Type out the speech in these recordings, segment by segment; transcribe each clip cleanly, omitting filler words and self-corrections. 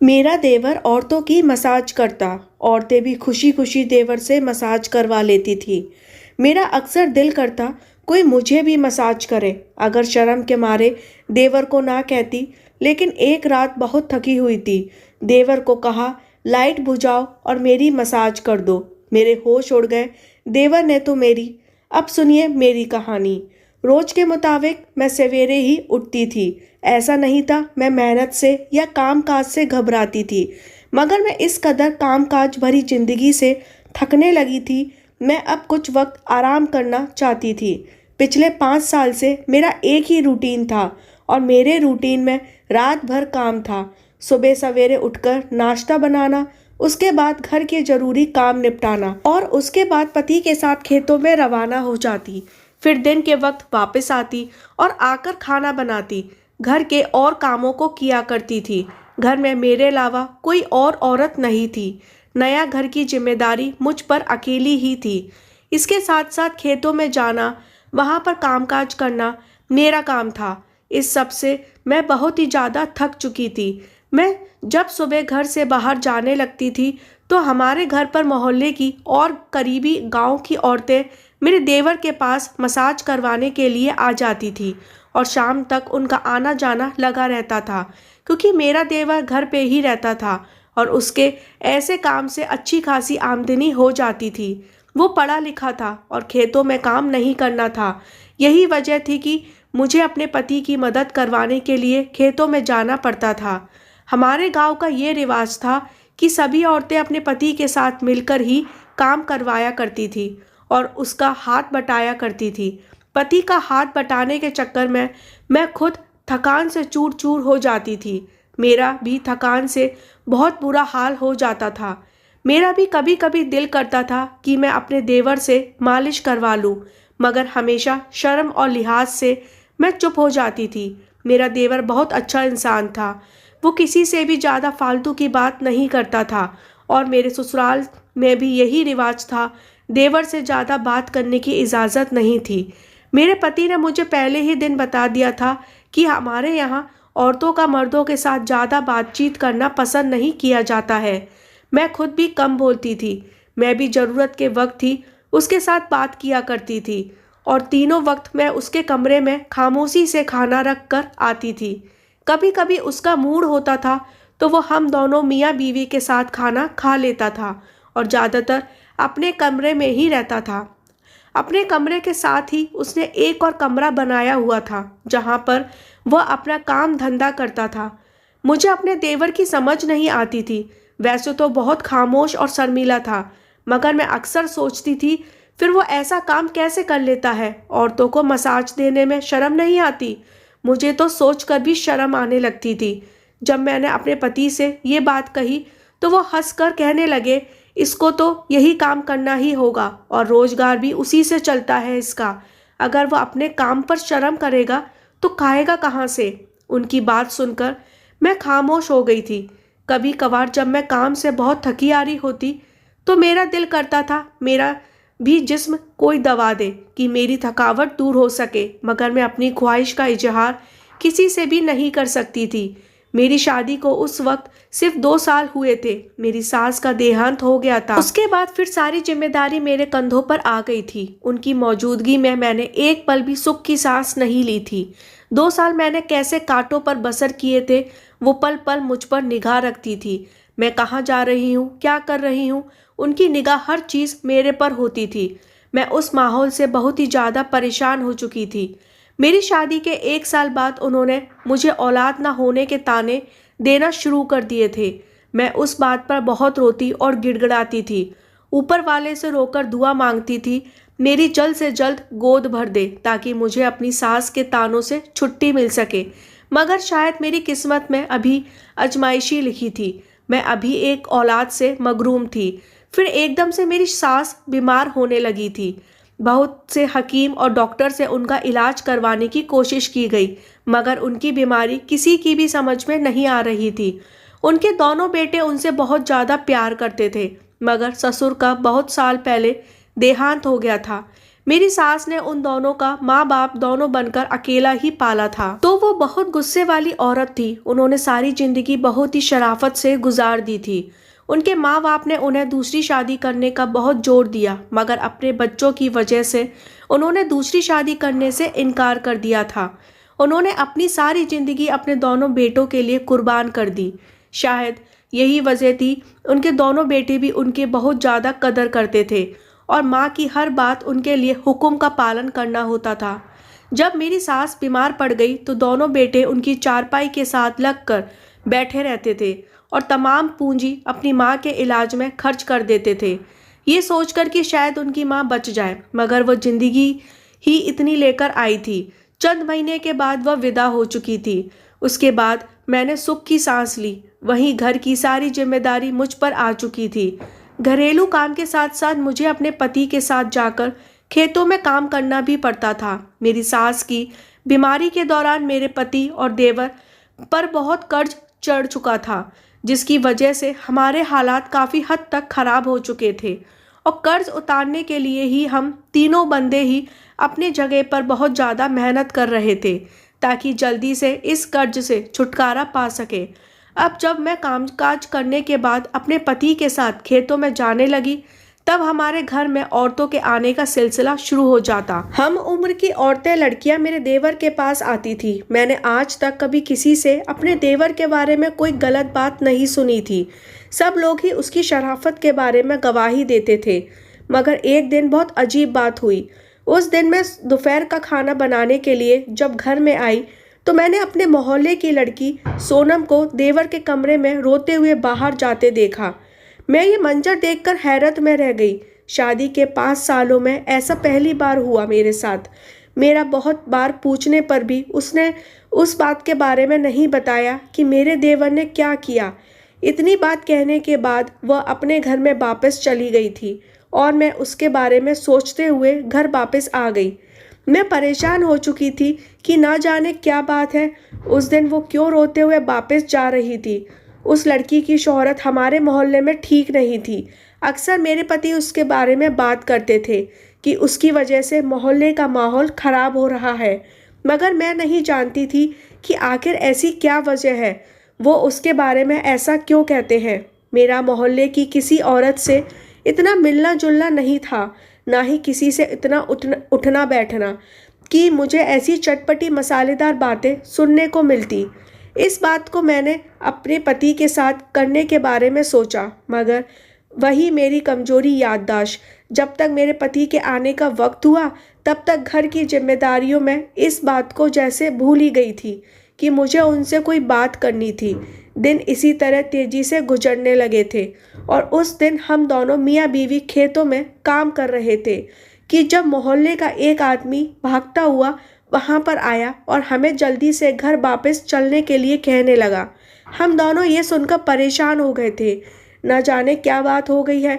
मेरा देवर औरतों की मसाज करता। औरतें भी खुशी खुशी देवर से मसाज करवा लेती थी। मेरा अक्सर दिल करता कोई मुझे भी मसाज करे। अगर शर्म के मारे देवर को ना कहती, लेकिन एक रात बहुत थकी हुई थी। देवर को कहा, लाइट बुझाओ और मेरी मसाज कर दो। मेरे होश उड़ गए। देवर ने तो मेरी। अब सुनिए मेरी कहानी। रोज के मुताबिक मैं सवेरे ही उठती थी। ऐसा नहीं था मैं मेहनत से या काम काज से घबराती थी, मगर मैं इस कदर काम काज भरी जिंदगी से थकने लगी थी। मैं अब कुछ वक्त आराम करना चाहती थी। पिछले 5 साल से मेरा एक ही रूटीन था, और मेरे रूटीन में रात भर काम था। सुबह सवेरे उठकर नाश्ता बनाना, उसके बाद घर के जरूरी काम निपटाना, और उसके बाद पति के साथ खेतों में रवाना हो जाती। फिर दिन के वक्त वापस आती और आकर खाना बनाती। घर के और कामों को किया करती थी। घर में मेरे अलावा कोई और औरत नहीं थी। नया घर की जिम्मेदारी मुझ पर अकेली ही थी। इसके साथ साथ खेतों में जाना, वहाँ पर कामकाज करना मेरा काम था। इस सब से मैं बहुत ही ज़्यादा थक चुकी थी। मैं जब सुबह घर से बाहर जाने लगती थी, तो हमारे घर पर मोहल्ले की और करीबी गांव की औरतें मेरे देवर के पास मसाज करवाने के लिए आ जाती थी, और शाम तक उनका आना जाना लगा रहता था। क्योंकि मेरा देवर घर पे ही रहता था, और उसके ऐसे काम से अच्छी खासी आमदनी हो जाती थी। वो पढ़ा लिखा था और खेतों में काम नहीं करना था। यही वजह थी कि मुझे अपने पति की मदद करवाने के लिए खेतों में जाना पड़ता था। हमारे गांव का ये रिवाज था कि सभी औरतें अपने पति के साथ मिलकर ही काम करवाया करती थी और उसका हाथ बटाया करती थी। पति का हाथ बटाने के चक्कर में मैं खुद थकान से चूर चूर हो जाती थी। मेरा भी थकान से बहुत बुरा हाल हो जाता था। मेरा भी कभी कभी दिल करता था कि मैं अपने देवर से मालिश करवा लूं, मगर हमेशा शर्म और लिहाज से मैं चुप हो जाती थी। मेरा देवर बहुत अच्छा इंसान था। वो किसी से भी ज़्यादा फालतू की बात नहीं करता था, और मेरे ससुराल में भी यही रिवाज था। देवर से ज़्यादा बात करने की इजाज़त नहीं थी। मेरे पति ने मुझे पहले ही दिन बता दिया था कि हमारे यहाँ औरतों का मर्दों के साथ ज़्यादा बातचीत करना पसंद नहीं किया जाता है। मैं खुद भी कम बोलती थी। मैं भी ज़रूरत के वक्त ही उसके साथ बात किया करती थी, और तीनों वक्त मैं उसके कमरे में खामोशी से खाना रख कर आती थी। कभी कभी उसका मूड होता था तो वो हम दोनों मियाँ बीवी के साथ खाना खा लेता था, और ज़्यादातर अपने कमरे में ही रहता था। अपने कमरे के साथ ही उसने एक और कमरा बनाया हुआ था, जहाँ पर वह अपना काम धंधा करता था। मुझे अपने देवर की समझ नहीं आती थी। वैसे तो बहुत खामोश और शर्मीला था, मगर मैं अक्सर सोचती थी, फिर वो ऐसा काम कैसे कर लेता है? औरतों को मसाज देने में शर्म नहीं आती? मुझे तो सोचकर भी शर्म आने लगती थी। जब मैंने अपने पति से ये बात कही, तो वो हंसकर कहने लगे, इसको तो यही काम करना ही होगा, और रोजगार भी उसी से चलता है इसका। अगर वो अपने काम पर शर्म करेगा तो खाएगा कहाँ से? उनकी बात सुनकर मैं खामोश हो गई थी। कभी कभार जब मैं काम से बहुत थकी आ रही होती, तो मेरा दिल करता था मेरा भी जिस्म कोई दवा दे कि मेरी थकावट दूर हो सके, मगर मैं अपनी ख्वाहिश का इजहार किसी से भी नहीं कर सकती थी। मेरी शादी को उस वक्त सिर्फ 2 साल हुए थे। मेरी सास का देहांत हो गया था। उसके बाद फिर सारी जिम्मेदारी मेरे कंधों पर आ गई थी। उनकी मौजूदगी में मैंने एक पल भी सुख की सांस नहीं ली थी। 2 साल मैंने कैसे कांटों पर बसर किए थे, वो पल पल मुझ पर निगाह रखती थी। मैं कहाँ जा रही हूँ, क्या कर रही हूँ, उनकी निगाह हर चीज़ मेरे पर होती थी। मैं उस माहौल से बहुत ही ज़्यादा परेशान हो चुकी थी। मेरी शादी के 1 साल बाद उन्होंने मुझे औलाद न होने के ताने देना शुरू कर दिए थे। मैं उस बात पर बहुत रोती और गिड़गिड़ाती थी। ऊपर वाले से रोकर दुआ मांगती थी, मेरी जल्द से जल्द गोद भर दे, ताकि मुझे अपनी सास के तानों से छुट्टी मिल सके। मगर शायद मेरी किस्मत में अभी अजमाइशी लिखी थी। मैं अभी एक औलाद से मगरूम थी। फिर एकदम से मेरी सास बीमार होने लगी थी। बहुत से हकीम और डॉक्टर से उनका इलाज करवाने की कोशिश की गई, मगर उनकी बीमारी किसी की भी समझ में नहीं आ रही थी। उनके दोनों बेटे उनसे बहुत ज़्यादा प्यार करते थे, मगर ससुर का बहुत साल पहले देहांत हो गया था। मेरी सास ने उन दोनों का माँ बाप दोनों बनकर अकेला ही पाला था, तो वो बहुत गुस्से वाली औरत थी। उन्होंने सारी जिंदगी बहुत ही शराफत से गुजार दी थी। उनके माँ बाप ने उन्हें दूसरी शादी करने का बहुत जोर दिया, मगर अपने बच्चों की वजह से उन्होंने दूसरी शादी करने से इनकार कर दिया था। उन्होंने अपनी सारी जिंदगी अपने दोनों बेटों के लिए कुर्बान कर दी। शायद यही वजह थी, उनके दोनों बेटे भी उनके बहुत ज़्यादा कदर करते थे और माँ की हर बात उनके लिए हुक्म का पालन करना होता था। जब मेरी सास बीमार पड़ गई तो दोनों बेटे उनकी चारपाई के साथ लगकर बैठे रहते थे और तमाम पूंजी अपनी माँ के इलाज में खर्च कर देते थे, ये सोचकर कि शायद उनकी माँ बच जाए। मगर वो जिंदगी ही इतनी लेकर आई थी। चंद महीने के बाद वह विदा हो चुकी थी। उसके बाद मैंने सुख की सांस ली। वहीं घर की सारी जिम्मेदारी मुझ पर आ चुकी थी। घरेलू काम के साथ साथ मुझे अपने पति के साथ जाकर खेतों में काम करना भी पड़ता था। मेरी सास की बीमारी के दौरान मेरे पति और देवर पर बहुत कर्ज चढ़ चुका था, जिसकी वजह से हमारे हालात काफ़ी हद तक खराब हो चुके थे और कर्ज उतारने के लिए ही हम तीनों बंदे ही अपनी जगह पर बहुत ज़्यादा मेहनत कर रहे थे ताकि जल्दी से इस कर्ज से छुटकारा पा सके। अब जब मैं कामकाज करने के बाद अपने पति के साथ खेतों में जाने लगी, तब हमारे घर में औरतों के आने का सिलसिला शुरू हो जाता। हम उम्र की औरतें लड़कियां मेरे देवर के पास आती थी। मैंने आज तक कभी किसी से अपने देवर के बारे में कोई गलत बात नहीं सुनी थी। सब लोग ही उसकी शराफत के बारे में गवाही देते थे। मगर एक दिन बहुत अजीब बात हुई। उस दिन मैं दोपहर का खाना बनाने के लिए जब घर में आई तो मैंने अपने मोहल्ले की लड़की सोनम को देवर के कमरे में रोते हुए बाहर जाते देखा। मैं ये मंजर देखकर हैरत में रह गई। शादी के 5 सालों में ऐसा पहली बार हुआ मेरे साथ। मेरा बहुत बार पूछने पर भी उसने उस बात के बारे में नहीं बताया कि मेरे देवर ने क्या किया। इतनी बात कहने के बाद वह अपने घर में वापस चली गई थी और मैं उसके बारे में सोचते हुए घर वापस आ गई। मैं परेशान हो चुकी थी कि ना जाने क्या बात है। उस दिन वो क्यों रोते हुए वापस जा रही थी। उस लड़की की शोहरत हमारे मोहल्ले में ठीक नहीं थी। अक्सर मेरे पति उसके बारे में बात करते थे कि उसकी वजह से मोहल्ले का माहौल ख़राब हो रहा है, मगर मैं नहीं जानती थी कि आखिर ऐसी क्या वजह है, वो उसके बारे में ऐसा क्यों कहते हैं। मेरा मोहल्ले की किसी औरत से इतना मिलना जुलना नहीं था, ना ही किसी से इतना उठना बैठना कि मुझे ऐसी चटपटी मसालेदार बातें सुनने को मिलती। इस बात को मैंने अपने पति के साथ करने के बारे में सोचा, मगर वही मेरी कमजोरी याददाश्त। जब तक मेरे पति के आने का वक्त हुआ तब तक घर की जिम्मेदारियों में इस बात को जैसे भूल ही गई थी कि मुझे उनसे कोई बात करनी थी। दिन इसी तरह तेजी से गुजरने लगे थे और उस दिन हम दोनों मियाँ बीवी खेतों में काम कर रहे थे कि जब मोहल्ले का एक आदमी भागता हुआ वहाँ पर आया और हमें जल्दी से घर वापस चलने के लिए कहने लगा। हम दोनों ये सुनकर परेशान हो गए थे, न जाने क्या बात हो गई है।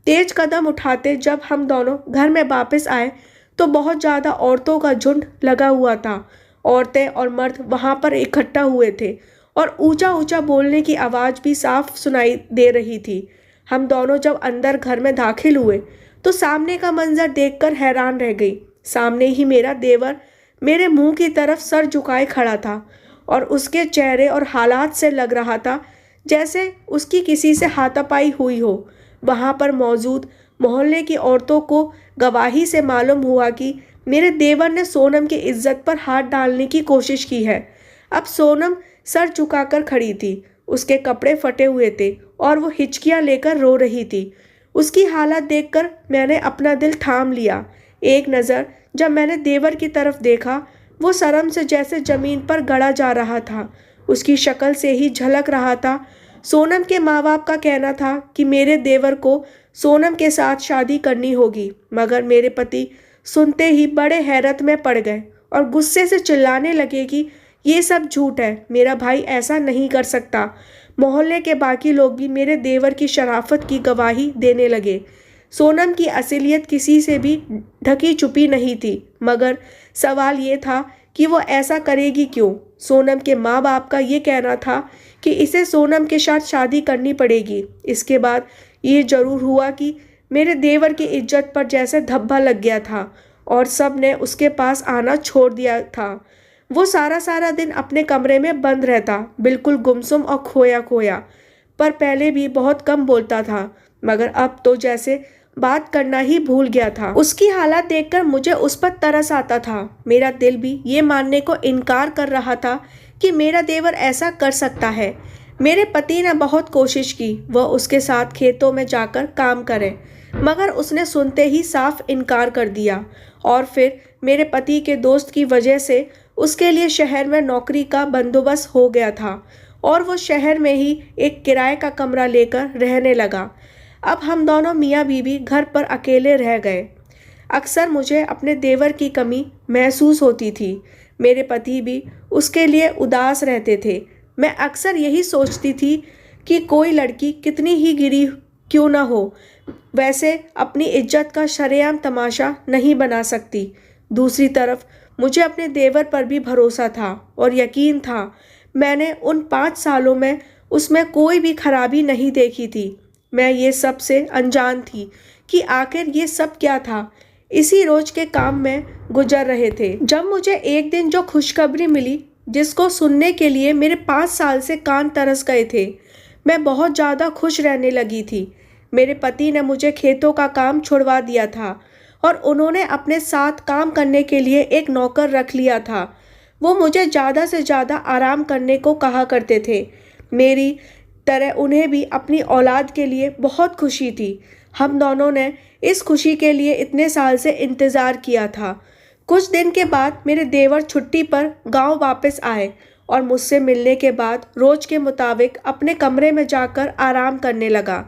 तेज कदम उठाते जब हम दोनों घर में वापस आए तो बहुत ज़्यादा औरतों का झुंड लगा हुआ था। औरतें और मर्द वहाँ पर इकट्ठा हुए थे और ऊंचा ऊंचा बोलने की आवाज़ भी साफ सुनाई दे रही थी। हम दोनों जब अंदर घर में दाखिल हुए तो सामने का मंजर देखकर हैरान रह गई। सामने ही मेरा देवर मेरे मुंह की तरफ सर झुकाए खड़ा था और उसके चेहरे और हालात से लग रहा था जैसे उसकी किसी से हाथापाई हुई हो। वहाँ पर मौजूद मोहल्ले की औरतों को गवाही से मालूम हुआ कि मेरे देवर ने सोनम की इज्जत पर हाथ डालने की कोशिश की है। अब सोनम सर झुकाकर खड़ी थी। उसके कपड़े फटे हुए थे और वो हिचकियाँ लेकर रो रही थी। उसकी हालत देखकर मैंने अपना दिल थाम लिया। एक नज़र जब मैंने देवर की तरफ देखा, वो शर्म से जैसे ज़मीन पर गड़ा जा रहा था। उसकी शक्ल से ही झलक रहा था। सोनम के माँ बाप का कहना था कि मेरे देवर को सोनम के साथ शादी करनी होगी, मगर मेरे पति सुनते ही बड़े हैरत में पड़ गए और गुस्से से चिल्लाने लगे कि ये सब झूठ है, मेरा भाई ऐसा नहीं कर सकता। मोहल्ले के बाकी लोग भी मेरे देवर की शराफत की गवाही देने लगे। सोनम की असलियत किसी से भी ढकी छुपी नहीं थी, मगर सवाल ये था कि वो ऐसा करेगी क्यों। सोनम के माँ बाप का ये कहना था कि इसे सोनम के साथ शादी करनी पड़ेगी। इसके बाद ये जरूर हुआ कि मेरे देवर की इज्जत पर जैसे धब्बा लग गया था और सब ने उसके पास आना छोड़ दिया था। वो सारा दिन अपने कमरे में बंद रहता, बिल्कुल गुमसुम और खोया खोया। पर पहले भी बहुत कम बोलता था, मगर अब तो जैसे बात करना ही भूल गया था। उसकी हालत देखकर मुझे उस पर तरस आता था। मेरा दिल भी ये मानने को इनकार कर रहा था कि मेरा देवर ऐसा कर सकता है। मेरे पति ने बहुत कोशिश की वह उसके साथ खेतों में जाकर काम करे, मगर उसने सुनते ही साफ इनकार कर दिया। और फिर मेरे पति के दोस्त की वजह से उसके लिए शहर में नौकरी का बंदोबस्त हो गया था और वो शहर में ही एक किराए का कमरा लेकर रहने लगा। अब हम दोनों मियाँ बीवी घर पर अकेले रह गए। अक्सर मुझे अपने देवर की कमी महसूस होती थी। मेरे पति भी उसके लिए उदास रहते थे। मैं अक्सर यही सोचती थी कि कोई लड़की कितनी ही गिरी क्यों ना हो, वैसे अपनी इज्जत का शरेआम तमाशा नहीं बना सकती। दूसरी तरफ मुझे अपने देवर पर भी भरोसा था और यकीन था। मैंने उन 5 सालों में उसमें कोई भी खराबी नहीं देखी थी। मैं ये सब से अनजान थी कि आखिर ये सब क्या था। इसी रोज के काम में गुजर रहे थे जब मुझे एक दिन जो खुशखबरी मिली, जिसको सुनने के लिए मेरे 5 साल से कान तरस गए थे। मैं बहुत ज़्यादा खुश रहने लगी थी। मेरे पति ने मुझे खेतों का काम छुड़वा दिया था और उन्होंने अपने साथ काम करने के लिए एक नौकर रख लिया था। वो मुझे ज़्यादा से ज़्यादा आराम करने को कहा करते थे। मेरी तरह उन्हें भी अपनी औलाद के लिए बहुत खुशी थी। हम दोनों ने इस खुशी के लिए इतने साल से इंतज़ार किया था। कुछ दिन के बाद मेरे देवर छुट्टी पर गांव वापस आए और मुझसे मिलने के बाद रोज के मुताबिक अपने कमरे में जाकर आराम करने लगा।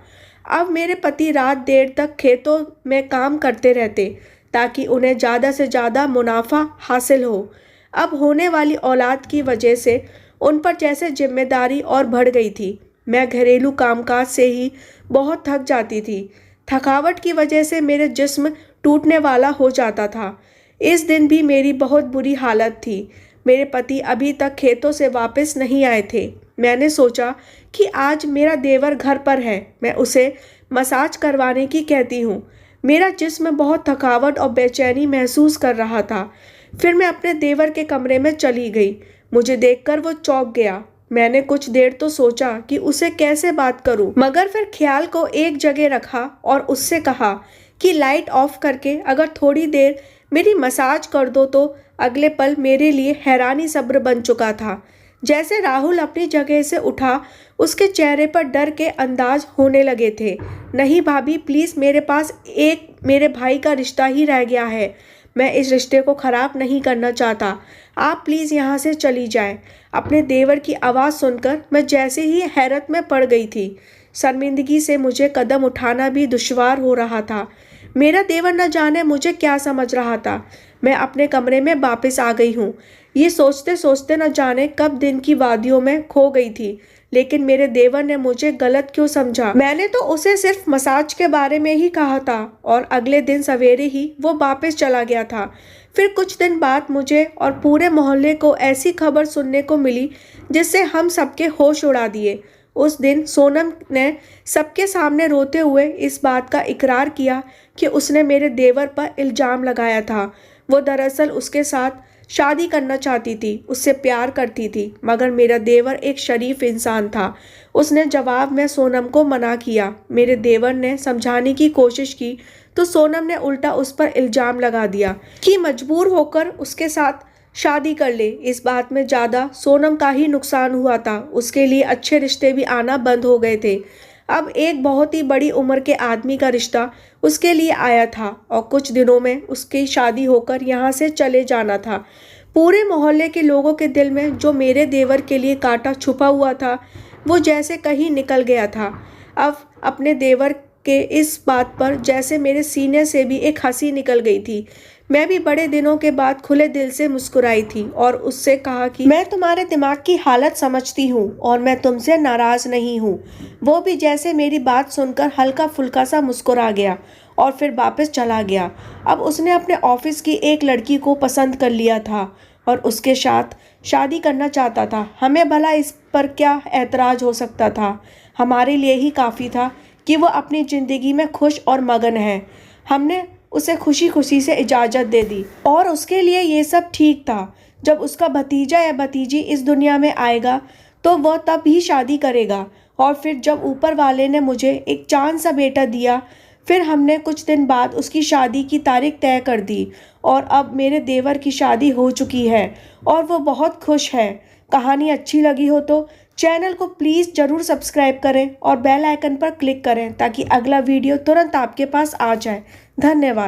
अब मेरे पति रात देर तक खेतों में काम करते रहते ताकि उन्हें ज़्यादा से ज़्यादा मुनाफा हासिल हो। अब होने वाली औलाद की वजह से उन पर जैसे जिम्मेदारी और बढ़ गई थी। मैं घरेलू कामकाज से ही बहुत थक जाती थी। थकावट की वजह से मेरे जिस्म टूटने वाला हो जाता था। इस दिन भी मेरी बहुत बुरी हालत थी। मेरे पति अभी तक खेतों से वापस नहीं आए थे। मैंने सोचा कि आज मेरा देवर घर पर है, मैं उसे मसाज करवाने की कहती हूँ। मेरा जिस्म बहुत थकावट और बेचैनी महसूस कर रहा था। फिर मैं अपने देवर के कमरे में चली गई। मुझे देखकर वो चौंक गया। मैंने कुछ देर तो सोचा कि उसे कैसे बात करूं, मगर फिर ख्याल को एक जगह रखा और उससे कहा कि लाइट ऑफ करके अगर थोड़ी देर मेरी मसाज कर दो। तो अगले पल मेरे लिए हैरानी सब्र बन चुका था। जैसे राहुल अपनी जगह से उठा, उसके चेहरे पर डर के अंदाज होने लगे थे। नहीं भाभी, प्लीज़, मेरे पास एक मेरे भाई का रिश्ता ही रह गया है। मैं इस रिश्ते को ख़राब नहीं करना चाहता। आप प्लीज़ यहाँ से चली जाएं। अपने देवर की आवाज़ सुनकर मैं जैसे ही हैरत में पड़ गई थी। शर्मिंदगी से मुझे कदम उठाना भी दुश्वार हो रहा था। मेरा देवर न जाने मुझे क्या समझ रहा था। मैं अपने कमरे में वापस आ गई हूँ। ये सोचते सोचते न जाने कब दिन की वादियों में खो गई थी। लेकिन मेरे देवर ने मुझे गलत क्यों समझा? मैंने तो उसे सिर्फ मसाज के बारे में ही कहा था और अगले दिन सवेरे ही वो वापस चला गया था। फिर कुछ दिन बाद मुझे और पूरे मोहल्ले को ऐसी खबर सुनने को मिली जिससे हम सबके होश उड़ा दिए। उस दिन सोनम ने सबके सामने रोते हुए इस बात का इकरार किया कि उसने मेरे देवर पर इल्ज़ाम लगाया था। वो दरअसल उसके साथ शादी करना चाहती थी, उससे प्यार करती थी, मगर मेरा देवर एक शरीफ इंसान था। उसने जवाब में सोनम को मना किया। मेरे देवर ने समझाने की कोशिश की तो सोनम ने उल्टा उस पर इल्ज़ाम लगा दिया कि मजबूर होकर उसके साथ शादी कर ले। इस बात में ज़्यादा सोनम का ही नुकसान हुआ था। उसके लिए अच्छे रिश्ते भी आना बंद हो गए थे। अब एक बहुत ही बड़ी उम्र के आदमी का रिश्ता उसके लिए आया था और कुछ दिनों में उसकी शादी होकर यहाँ से चले जाना था। पूरे मोहल्ले के लोगों के दिल में जो मेरे देवर के लिए कांटा छुपा हुआ था, वो जैसे कहीं निकल गया था। अब अपने देवर के इस बात पर जैसे मेरे सीने से भी एक हंसी निकल गई थी। मैं भी बड़े दिनों के बाद खुले दिल से मुस्कुराई थी और उससे कहा कि मैं तुम्हारे दिमाग की हालत समझती हूँ और मैं तुमसे नाराज़ नहीं हूँ। वो भी जैसे मेरी बात सुनकर हल्का फुल्का सा मुस्कुरा गया और फिर वापस चला गया। अब उसने अपने ऑफिस की एक लड़की को पसंद कर लिया था और उसके साथ शादी करना चाहता था। हमें भला इस पर क्या ऐतराज़ हो सकता था? हमारे लिए ही काफ़ी था कि वो अपनी ज़िंदगी में खुश और मगन है। हमने उसे खुशी खुशी से इजाज़त दे दी और उसके लिए ये सब ठीक था। जब उसका भतीजा या भतीजी इस दुनिया में आएगा तो वह तब ही शादी करेगा। और फिर जब ऊपर वाले ने मुझे एक चाँद सा बेटा दिया, फिर हमने कुछ दिन बाद उसकी शादी की तारीख तय कर दी और अब मेरे देवर की शादी हो चुकी है और वो बहुत खुश है। कहानी अच्छी लगी हो तो चैनल को प्लीज़ ज़रूर सब्सक्राइब करें और बेल आइकन पर क्लिक करें ताकि अगला वीडियो तुरंत आपके पास आ जाए। धन्यवाद।